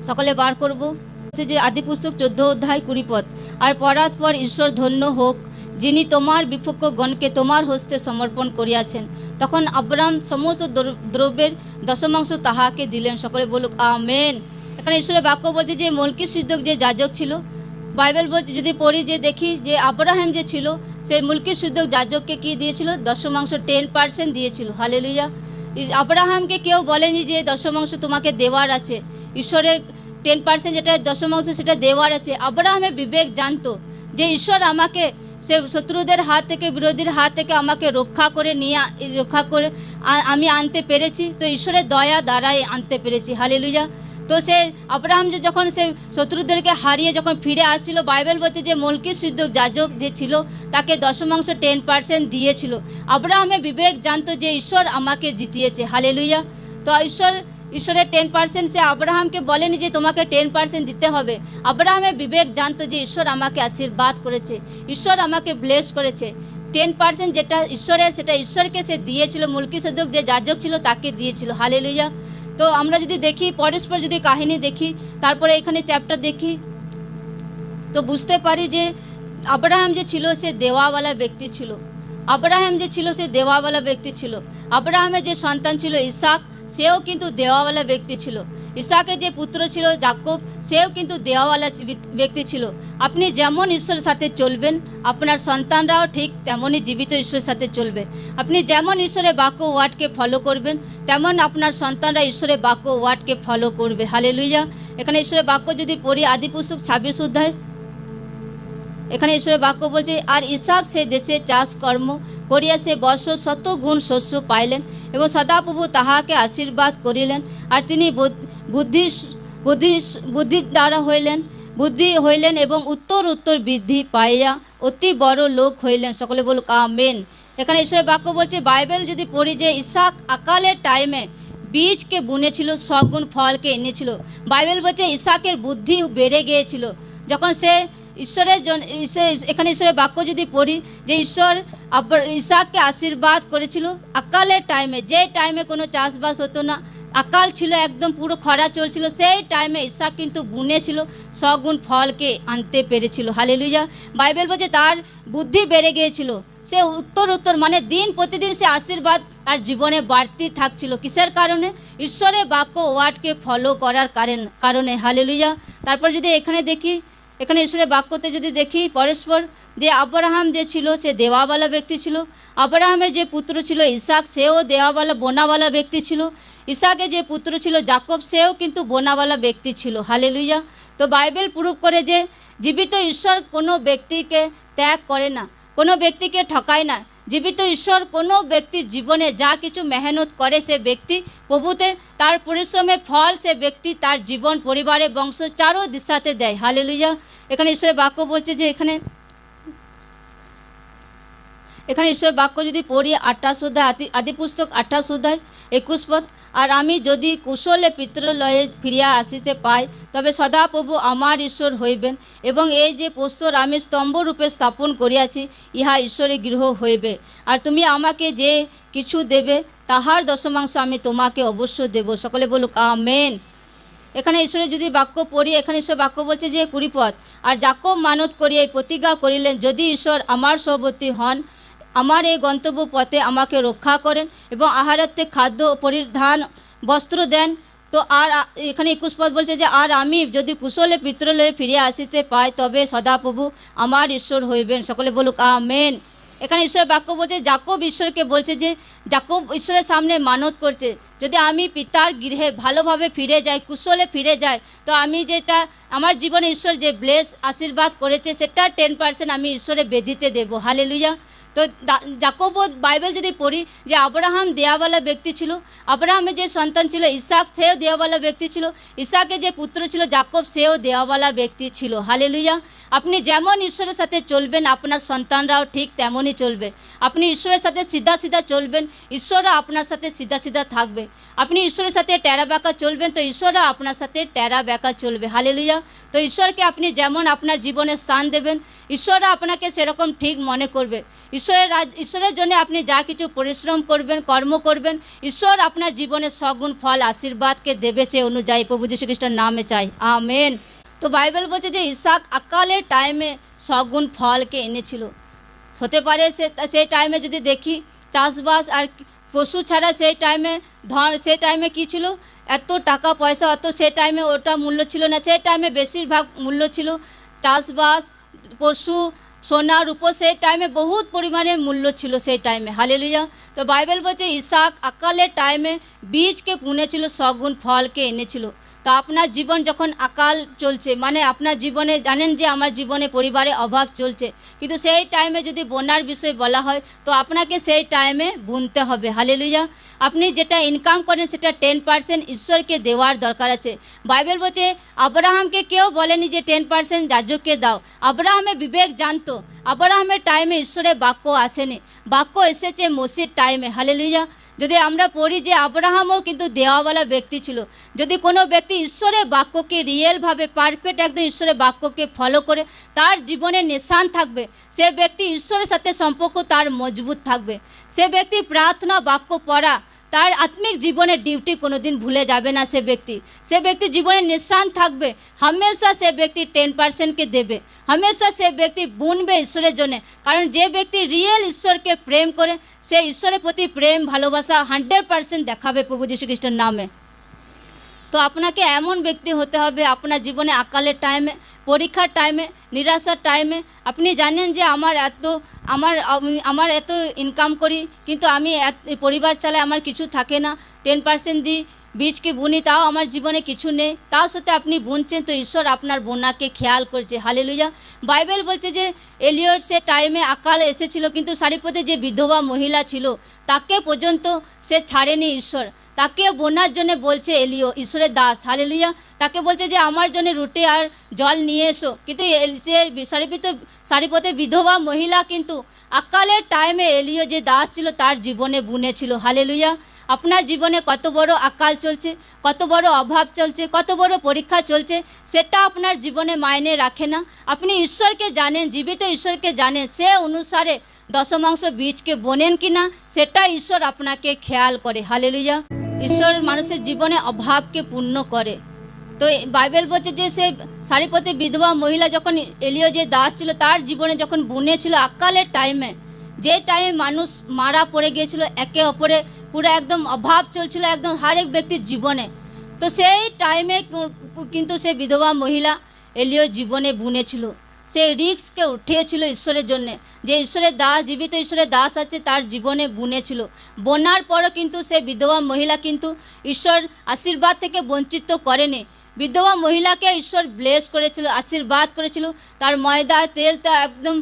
সকলে বার করব। যে আদিপুস্তক 14 অধ্যায় 20 পদ। আর পড়ার পর ঈশ্বর ধন্য হোক, যিনি তোমার বিপক্ষগণকে তোমার হস্তে সমর্পণ করিয়াছেন। তখন আব্রাহাম সমস্ত দ্রব্যের দশমাংশ তাহাকে দিলেন। সকলে বলুক আমেন। এখানে ঈশ্বরের বাক্য বলছে যে মলকিসিদক যে যাজক ছিল, বাইবেল বলছে যদি পড়ি যে দেখি যে আব্রাহাম যে ছিল সেই মলকিসিদক যাজককে কি দিয়েছিল? দশমাংশ 10% দিয়েছিল। হালেলুয়া। আব্রাহামকে কেউ বলেনি যে দশমাংশ তোমাকে দেওয়ার আছে। ঈশ্বরের 10% যেটা দশমাংশ সেটা দেওয়ার আছে। আব্রাহামের বিবেক জানতো যে ঈশ্বর আমাকে সে শত্রুদের হাত থেকে, বিরোধীর হাত থেকে আমাকে রক্ষা করে আমি আনতে পেরেছি। তো ঈশ্বরের দয়া দ্বারাই আনতে পেরেছি। হালেলুয়া। তো সে আব্রাহাম যে যখন সে শত্রুদেরকে হারিয়ে যখন ফিরে আসছিল, বাইবেল বলছে যে মলকিসিদক যাজক যে ছিল তাকে দশমাংশ 10% দিয়েছিল। আব্রাহামের বিবেক জানতো যে ঈশ্বর আমাকে জিতিয়েছে। হালেলুয়া। তো ঈশ্বরের 10% সে আব্রাহামকে বলেনি যে তোমাকে 10% দিতে হবে। আব্রাহামের বিবেক জানতো যে ঈশ্বর আমাকে আশীর্বাদ করেছে, ঈশ্বর আমাকে ব্লেস করেছে। 10% যেটা ঈশ্বরের, সেটা ঈশ্বরকে সে দিয়েছিল। মলকিসিদক যে যাজক ছিল তাকে দিয়েছিল। হালেলুয়া। তো আমরা যদি দেখি পরস্পর যদি কাহিনী দেখি, তারপরে এখানে চ্যাপ্টার দেখি, তো বুঝতে পারি যে আব্রাহাম যে ছিল সে দেওয়াওয়ালা ব্যক্তি ছিল। আব্রাহাম যে ছিল সে দেওয়াওয়ালা ব্যক্তি ছিল। আব্রাহামের যে সন্তান ছিল ইসাক, সেও কিন্তু দেওয়াওয়ালা ব্যক্তি ছিল। ইসাকের যে পুত্র ছিল যাকব, সেও কিন্তু দেওয়াওয়ালা ব্যক্তি ছিল। আপনি যেমন ঈশ্বরের সাথে চলবেন, আপনার সন্তানরাও ঠিক তেমনই জীবিত ঈশ্বরের সাথে চলবে। আপনি যেমন ঈশ্বরের বাক্য ওয়ার্ডকে ফলো করবেন, তেমন আপনার সন্তানরা ঈশ্বরের বাক্য ওয়ার্ডকে ফলো করবে। হালেলুয়া। এখানে ঈশ্বরের বাক্য যদি পড়ি আদিপুস্তক 26 অধ্যায়, এখানে ঈশ্বরের বাক্য বলছে আর ইসাক সে দেশে চাষ কর্ম করিয়া সে বর্ষ 100 গুণ শস্য পাইলেন এবং সদাপ্রভু তাহাকে আশীর্বাদ করিলেন। আর তিনি বুদ্ধির দ্বারা বুদ্ধি হইলেন এবং উত্তর বৃদ্ধি পাইয়া অতি বড় লোক হইলেন। সকলে বলুক আমেন। এখানে ঈশ্বরের বাক্য বলছে, বাইবেল যদি পড়ি যে ইসাক আকালের টাইমে বীজকে বুনেছিল, 100 গুণ ফলকে এনেছিল। বাইবেল বলছে ইসাকের বুদ্ধি বেড়ে গিয়েছিল যখন সে এখানে ঈশ্বরের বাক্য যদি পড়ি যে ঈশ্বর ইসাককে আশীর্বাদ করেছিল আকালের টাইমে, যে টাইমে কোনো চাষবাস হতো না, আকাল ছিল, একদম পুরো খরা চলছিল, সেই টাইমে ইসাক কিন্তু বুনেছিল, 100 গুণ ফলকে আনতে পেরেছিল। হালেলুয়া। বাইবেল বলছে তার বুদ্ধি বেড়ে গিয়েছিল, সে উত্তর মানে দিন প্রতিদিন সে আশীর্বাদ তার জীবনে বাড়তি থাকছিল। কিসের কারণে? ঈশ্বরের বাক্য ওয়ার্ডকে ফলো করার কারণে। হালেলুয়া। তারপর যদি এখানে দেখি, এখানে ঈশ্বরের বাক্যতে যদি দেখি পরস্পর যে আব্রাহাম যে ছিল সে দেওয়াওয়ালা ব্যক্তি ছিল। আব্রাহামের যে পুত্র ছিল ইসাক, সেও দেওয়াওয়ালা বোনাওয়ালা ব্যক্তি ছিল। ইসাকের যে পুত্র ছিল যাকব, সেও কিন্তু বোনাওয়ালা ব্যক্তি ছিল। হালেলুয়া। তো বাইবেল প্রুভ করে যে জীবিত ঈশ্বর কোনো ব্যক্তিকে ত্যাগ করে না, কোনো ব্যক্তিকে ঠকায় না। জীবিত ঈশ্বর কোনো ব্যক্তির জীবনে যা কিছু মেহনত করে সে ব্যক্তি প্রভুতে তার পরিশ্রমের ফল সে ব্যক্তি তার জীবন, পরিবারের বংশ চারো দিশাতে দেয়। হালেলুয়া। এখানে ঈশ্বরের বাক্য বলছে যে এখানে ঈশ্বরের বাক্য যদি পড়ি 28 অধ্যায়, আদিপুস্তক 28 অধ্যায় 21 পদ। আর আমি যদি কুশলে পিতৃলয়ে ফিরিয়া আসিতে পাই, তবে সদাপ্রভু আমার ঈশ্বর হইবেন এবং এই যে প্রস্তর আমি স্তম্ভরূপে স্থাপন করিয়াছি, ইহা ঈশ্বরের গৃহ হইবে। আর তুমি আমাকে যে কিছু দেবে তাহার দশমাংশ আমি তোমাকে অবশ্য দেব। সকলে বলুক আমেন। এখানে ঈশ্বরের যদি বাক্য পড়ি, এখানে ঈশ্বর বাক্য বলছে যে 20 পদ। আর যাকব মানত করিয়া প্রতিজ্ঞা করিলেন, যদি ঈশ্বর আমার সহবর্তী হন, আমার এই গন্তব্য পথে আমাকে রক্ষা করেন এবং আহারার্থে খাদ্য পরিধান বস্ত্র দেন, তো আর এখানে 21 পদ বলছে যে আর আমি যদি কুশলে পিতৃলয়ে ফিরিয়া আসিতে পাই, তবে সদাপ্রভু আমার ঈশ্বর হইবেন। সকলে বলুক আমেন। এখানে ঈশ্বরের বাক্য বলছে যাকব ঈশ্বরকে বলছে যে যাকব ঈশ্বরের সামনে মানত করছে, যদি আমি পিতার গৃহে ভালোভাবে ফিরে যাই, কুশলে ফিরে যাই, তো আমি যেটা আমার জীবনে ঈশ্বর যে ব্লেস আশীর্বাদ করেছে সেটা 10% আমি ঈশ্বরের বেদিতে দেব। হালেলুয়া। তো যাকব বাইবেল যদি পড়ি যে আব্রাহাম দেওয়াওয়ালা ব্যক্তি ছিল, আব্রাহামের যে সন্তান ছিল ইসাক, সেও দেওয়াওয়ালা ব্যক্তি ছিল। ইসাকের যে পুত্র ছিল যাকব, সেও দেওয়াওয়ালা ব্যক্তি ছিল। হালেলুয়া। আপনি যেমন ঈশ্বরের সাথে চলবেন, আপনার সন্তানরাও ঠিক তেমনই চলবে। আপনি ঈশ্বরের সাথে সিধা চলবেন, ঈশ্বরও আপনার সাথে সিধা থাকবে। আপনি ঈশ্বরের সাথে টেরা বেঁকা চলবেন, তো ঈশ্বরও আপনার সাথে টেরা বেঁকা চলবে। হালেলুয়া। তো ঈশ্বরকে আপনি যেমন আপনার জীবনে স্থান দেবেন, ঈশ্বরও আপনাকে সেরকম ঠিক মনে করবে। ঈশ্বরের জন্য আপনি যা কিছু পরিশ্রম করবেন, কর্ম করবেন, ঈশ্বর আপনার জীবনে সগুণ ফল আশীর্বাদকে দেবে, সে অনুযায়ী প্রভু যীশু খ্রিস্টের নামে চাই, আমেন। তো বাইবেল বলছে যে ইসাক আকালের টাইমে সগুণ ফলকে এনেছিল। হতে পারে সেই টাইমে যদি দেখি চাষবাস আর পশু ছাড়া সেই টাইমে কী ছিল, এত টাকা পয়সা অত সেই টাইমে ওটা মূল্য ছিল না। সেই টাইমে বেশিরভাগ মূল্য ছিল চাষবাস, পশু, সোনা রূপো, সেই টাইমে বহুত পরিমাণে মূল্য ছিল সেই টাইমে, হালেলুয়া। তো বাইবেল বলছে ইসাক আকালের টাইমে বীজকে বুনেছিল, সগুণ ফলকে এনেছিল। তো আপনার জীবন যখন আকাল চলছে, মানে আপনার জীবনে জানেন যে আমার জীবনে পরিবারে অভাব চলছে, কিন্তু সেই টাইমে যদি বোনার বিষয় বলা হয় তো আপনাকে সেই টাইমে বুনতে হবে, হালেলুয়া। আপনি যেটা ইনকাম করেন সেটা 10% ঈশ্বরকে দেওয়ার দরকার আছে। বাইবেল বলছে আব্রাহামকে কেউ বলেনি যে 10% যাজককে দাও। আব্রাহামের বিবেক জানতো। আব্রাহামের টাইমে ঈশ্বরের বাক্য আসেনি, বাক্য এসেছে মোশির টাইমে, হালেলুয়া। যদি আমরা পড়ি যে আব্রাহামও কিন্তু দেওয়াওয়ালা ব্যক্তি ছিল। যদি কোনো ব্যক্তি ঈশ্বরের বাক্যকে রিয়েলভাবে পারফেক্ট একদম ঈশ্বরের বাক্যকে ফলো করে, তার জীবনে নিশান থাকবে, সে ব্যক্তি ঈশ্বরের সাথে সম্পর্ক তার মজবুত থাকবে। সে ব্যক্তি প্রার্থনা, বাক্য পড়া, তার আত্মিক জীবনের ডিউটি কোনো দিন ভুলে যাবে না। সে ব্যক্তি জীবনে নিশান থাকবে। হামেশা সে ব্যক্তি 10%কে দেবে, হামেশা সে ব্যক্তি বুনবে ঈশ্বরের জন্য। কারণ যে ব্যক্তি রিয়েল ঈশ্বরকে প্রেম করে, সে ঈশ্বরের প্রতি প্রেম ভালোবাসা 100% দেখাবে প্রভু যীশু খ্রিস্টের নামে। তো আপনাকে এমন ব্যক্তি হতে হবে আপনার জীবনে আকালের টাইমে, পরীক্ষার টাইমে, নিরাশার টাইমে। আপনি জানেন যে আমার এত ইনকাম করি কিন্তু আমি পরিবার চালাই, আমার কিছু থাকে না, 10% দিই, বীজকে বুনি, তাও আমার জীবনে কিছু নেই, তাও সাথে আপনি বুনছেন, তো ঈশ্বর আপনার বোনাকে খেয়াল করছে, হালেলুয়া। বাইবেল বলছে যে এলিয়ট সে টাইমে আকাল এসেছিল, কিন্তু সারিপথে যে বিধবা মহিলা ছিল তাকে পর্যন্ত সে ছাড়েনি ঈশ্বর। তাকেও বোনার জন্য বলছে এলিও, ঈশ্বরের দাস, হালেলুয়া। তাকে বলছে যে আমার জন্য রুটি আর জল নিয়ে এসো, কিন্তু সে সারিপথে বিধবা মহিলা কিন্তু আকালের টাইমে এলিও যে দাস ছিল তার জীবনে বুনেছিল, হালেলুয়া। আপনার জীবনে কত বড় আকাল চলছে, কত বড় অভাব চলছে, কত বড় পরীক্ষা চলছে, সেটা আপনার জীবনে মাইনে রাখে না। আপনি ঈশ্বরকে জানেন, জীবিত ঈশ্বরকে জানেন, সে অনুসারে দশমাংশ বীজকে বোনেন কি না সেটা ঈশ্বর আপনাকে খেয়াল করে, হালেলুয়া। ঈশ্বর মানুষের জীবনে অভাবকে পূর্ণ করে। তো বাইবেল বলছে যে সে সারিপথে বিধবা মহিলা যখন এলিও যে দাস ছিল তার জীবনে যখন বুনেছিল আকালের টাইমে, যে টাইমে মানুষ মারা পড়ে গিয়েছিল, একে অপরে পুরো একদম অভাব চলছিল একদম হর এক ব্যক্তির জীবনে, তো সেই টাইমে কিন্তু সে বিধবা মহিলা এলিও জীবনে বুনেছিল। সে রিস্ককে উঠিয়েছিল ঈশ্বরের জন্যে, যে ঈশ্বরের দাস, জীবিত ঈশ্বরের দাস আছে, তার জীবনে বুনেছিল। বোনার পরও কিন্তু সে বিধবা মহিলা কিন্তু ঈশ্বর আশীর্বাদ থেকে বঞ্চিত করেনি। বিধবা মহিলাকে ঈশ্বর ব্লেস করেছিল, আশীর্বাদ করেছিল। তার ময়দা তেলটা একদম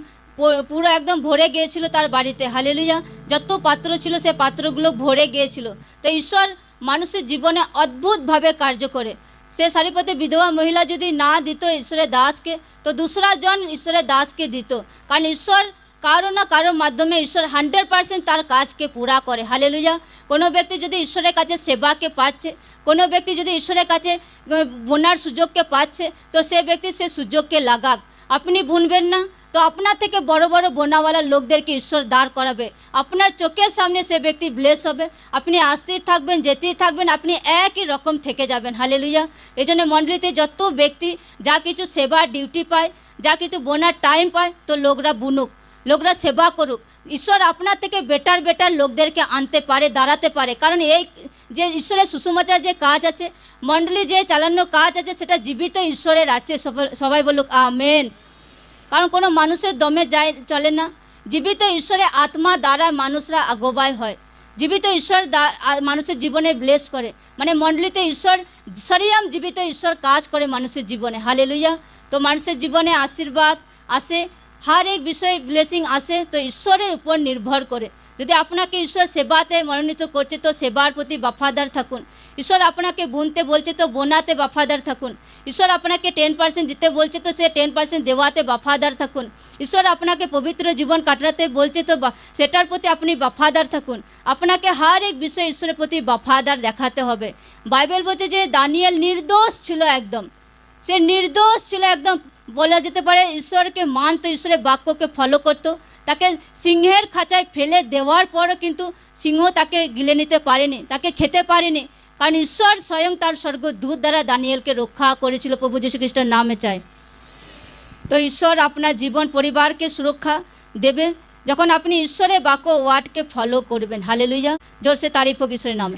পুরো একদম ভরে গিয়েছিল তার বাড়িতে, হালেলুয়া। যত পাত্র ছিল সে পাত্রগুলো ভরে গিয়েছিল। তো ঈশ্বর মানুষের জীবনে অদ্ভুতভাবে কার্য করে। সে সারিপথে বিধবা মহিলা যদি না দিত ঈশ্বরের দাসকে, তো दूसरा জন ঈশ্বরের দাসকে দিত। কারণ ঈশ্বর কারো না কারোর মাধ্যমে ঈশ্বর 100% তার কাজকে পুরা করে, হালেলুয়া। কোনো ব্যক্তি যদি ঈশ্বরের কাছে সেবাকে পাচ্ছে, কোনো ব্যক্তি যদি ঈশ্বরের কাছে বোনার সুযোগকে পাচ্ছে, তো সে ব্যক্তি সে সুযোগকে লাগাক। আপনি বুনবেন না তো আপনার থেকে বড় বড় বোনাওয়ালা লোকদেরকে ঈশ্বর দাঁড় করাবে। আপনার চোখের সামনে সে ব্যক্তি ব্লেস হবে। আপনি আসতেই থাকবেন, যেতেই থাকবেন, আপনি একই রকম থেকে যাবেন, হালেলুয়া। এই জন্য মণ্ডলীতে যত ব্যক্তি যা কিছু সেবার ডিউটি পায়, যা কিছু বোনার টাইম পায়, তো লোকরা বুনুক, লোকরা সেবা করুক। ঈশ্বর আপনার থেকে বেটার লোকদেরকে আনতে পারে, দাঁড়াতে পারে। কারণ এই যে ঈশ্বরের সুসমাচার যে কাজ আছে, মণ্ডলী যে চালানোর কাজ আছে, সেটা জীবিত ঈশ্বরের আছে। সবাই বলুক আমেন। কারণ কোনো মানুষের দমে যায় চলে না, জীবিত ঈশ্বরের আত্মা দ্বারা মানুষরা আগোবায় হয়। জীবিত ঈশ্বর মানুষের জীবনে ব্লেস করে, মানে মণ্ডলীতে ঈশ্বর সরিয়াম জীবিত ঈশ্বর কাজ করে মানুষের জীবনে, হালেলুয়া। তো মানুষের জীবনে আশীর্বাদ আসে, हर एक বিষয়ে ব্লেসিং আসে, তো ঈশ্বরের উপর নির্ভর করে। যদি আপনাকে ঈশ্বর সেবাতে মনোনীত করছে তো সেবার প্রতি বফাদার থাকুন। ঈশ্বর আপনাকে বুনতে বলছে তো বোনাতে বফাদার থাকুন। ঈশ্বর আপনাকে 10% দিতে বলছে তো সে 10% দেওয়াতে বফাদার থাকুন। ঈশ্বর আপনাকে পবিত্র জীবন কাটাতে বলছে তো সেটার প্রতি আপনি বফাদার থাকুন। আপনাকে হর এক বিষয়ে ঈশ্বরের প্রতি বফাদার দেখাতে হবে। বাইবেল বলছে যে দানিয়েল নির্দোষ ছিল একদম, সে নির্দোষ ছিল একদম। বলা যেতে পারে ঈশ্বরকে মানতো, ঈশ্বরের বাক্যকে ফলো করতো। তাকে সিংহের খাঁচায় ফেলে দেওয়ার পরও কিন্তু সিংহ তাকে গিলে নিতে পারেনি, তাকে খেতে পারেনি, কারণ ঈশ্বর স্বয়ং তার স্বর্গদূত দ্বারা দানিয়েলকে রক্ষা করেছিল। প্রভু যীশু খ্রিস্টের নামে চাই। তো ঈশ্বর আপনার জীবন পরিবারকে সুরক্ষা দেবে যখন আপনি ঈশ্বরের বাক্য ওয়ার্ডকে ফলো করবেন। হালেলুয়া, জোরসে তারিফ হোক ঈশ্বরের নামে।